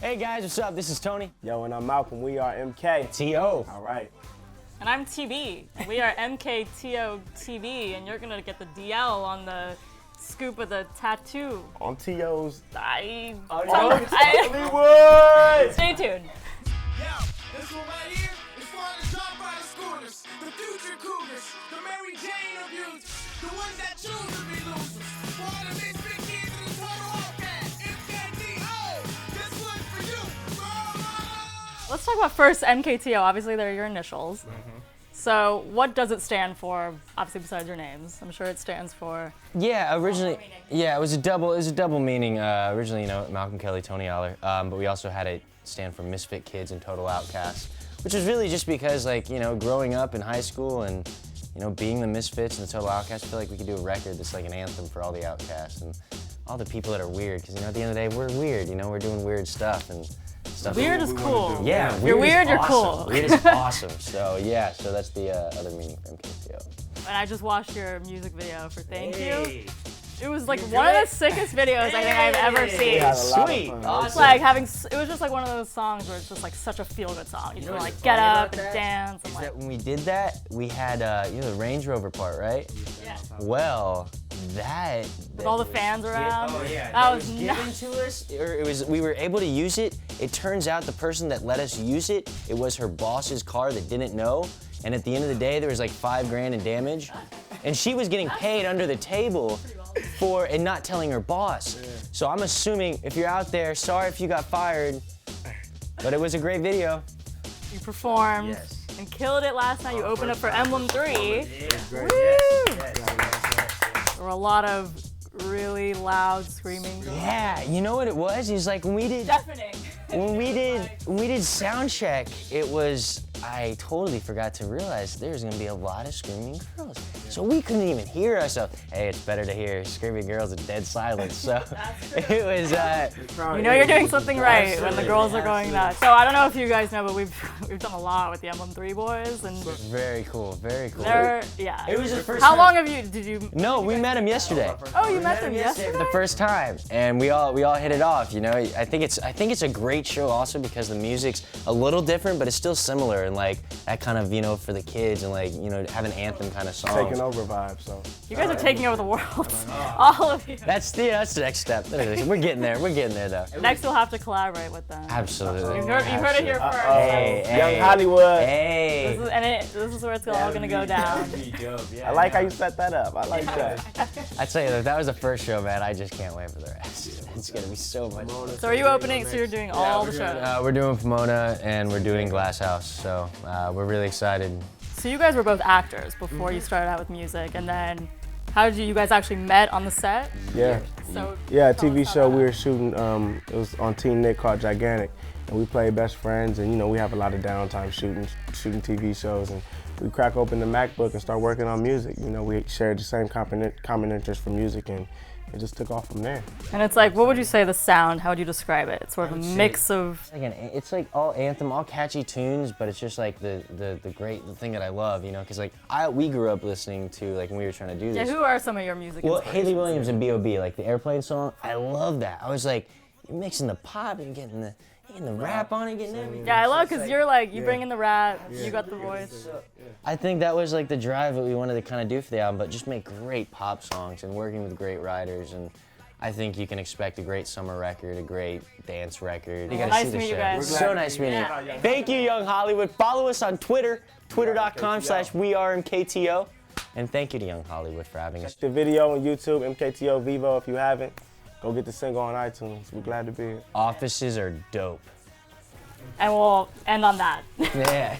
Hey guys, what's up? This is Tony. Yo, and I'm Malcolm. We are MKTO. All right. And I'm TB. We are MKTO TV, and you're gonna get the DL on the scoop of the tattoo. On TO's. Hollywood! Stay tuned. Yo, this one right here is for the dropout schoolers, the future cougars, the Mary Jane of youth, the ones that choose to be losers. For all the misfit kids in the total outcast, MKTO, this one's for you. Let's talk about first MKTO. Obviously, they're your initials. So, what does it stand for? Obviously, besides your names, I'm sure it stands for. Yeah, originally, it was a double meaning. Originally, Malcolm, Kelley, Tony, Oller, but we also had it stand for Misfit Kids and Total Outcasts, which was really just because, growing up in high school and, being the Misfits and the Total Outcasts, I feel like we could do a record that's like an anthem for all the outcasts and all the people that are weird, because, at the end of the day, we're weird, we're doing weird stuff and stuff. Weird is cool. Yeah, you're weird, you're awesome. cool. Weird is awesome. So that's the other meaning for MKTO. And I just watched your music video for Thank You. It was like one of the sickest videos I think I've ever seen. Sweet. Awesome. It's like it was just like one of those songs where it's just like such a feel-good song. You just want to like get up and dance. And, That when we did that, we had the Range Rover part, right? Yeah. Well, that With all the fans around. Oh yeah, That was given nuts. to us, or we were able to use it. It turns out the person that let us use it, it was her boss's car that didn't know, and at the end of the day, there was like $5,000 in damage, and she was getting paid under the table for and not telling her boss. So I'm assuming if you're out there, sorry if you got fired, but it was a great video. You performed Yes. and killed it last night. You opened up for Emblem3's. Woo! There were a lot of really loud screaming. Yeah, you know what it was? It's like when we did Deafening. when we did sound check, it was I totally forgot to realize there's gonna be a lot of screaming girls. So we couldn't even hear ourselves. Hey, it's better to hear screaming girls in dead silence. So it was You know you're doing something right when the girls are going nuts. So I don't know if you guys know, but we've done a lot with the Emblem3 boys, and very cool, very cool. yeah. It was the first How time. long did you? No, we met him yesterday. Oh, you met them yesterday. The first time, and we all hit it off. I think it's a great show also because the music's a little different, but it's still similar and like that kind of for the kids and have an anthem kind of song. Taking over vibe, so. You guys are taking over the world. All of you. That's the next step. We're getting there. We're getting there though. Next, we'll have to collaborate with them. Absolutely. You've heard it here first. Hey, Young Hollywood. Hey. This is where it's all gonna go down. I like how you set that up. I like that. I tell you, that was the first show, man. I just can't wait for the rest. It's gonna be so much fun. So are you opening? So you're doing all the shows. We're doing Pomona and we're doing Glass House, so we're really excited. So you guys were both actors before you started out with music, and then how did you guys actually met on the set? Yeah. So Yeah, a tell us TV about show that. we were shooting, it was on TeenNick called Gigantic. And we played best friends and we have a lot of downtime shooting TV shows and we crack open the MacBook and start working on music. We shared the same common interest for music and it just took off from there. And it's like, what would you say the sound? How would you describe it? It's sort of a mix of. It's like all anthem, all catchy tunes, but it's just like the thing that I love, because we grew up listening to when we were trying to do Yeah, this. who are some of your music Well, inspirations? Haley Williams and B.O.B., like the Airplane song, I love that. I was like, you're mixing the pop and getting the rap on it, getting everything. Yeah, I love because you're like, you bring in the rap, you got the voice. I think that was like the drive that we wanted to kind of do for the album, but just make great pop songs and working with great writers. And I think you can expect a great summer record, a great dance record. You gotta Nice see to the meet you show. guys. So nice meeting you. Thank you, Young Hollywood. Follow us on Twitter, twitter.com/WeAreMKTO. And thank you to Young Hollywood for having us. The video on YouTube, MKTO Vivo, if you haven't. Go get the single on iTunes. We're glad to be here. Offices are dope. And we'll end on that. Yeah.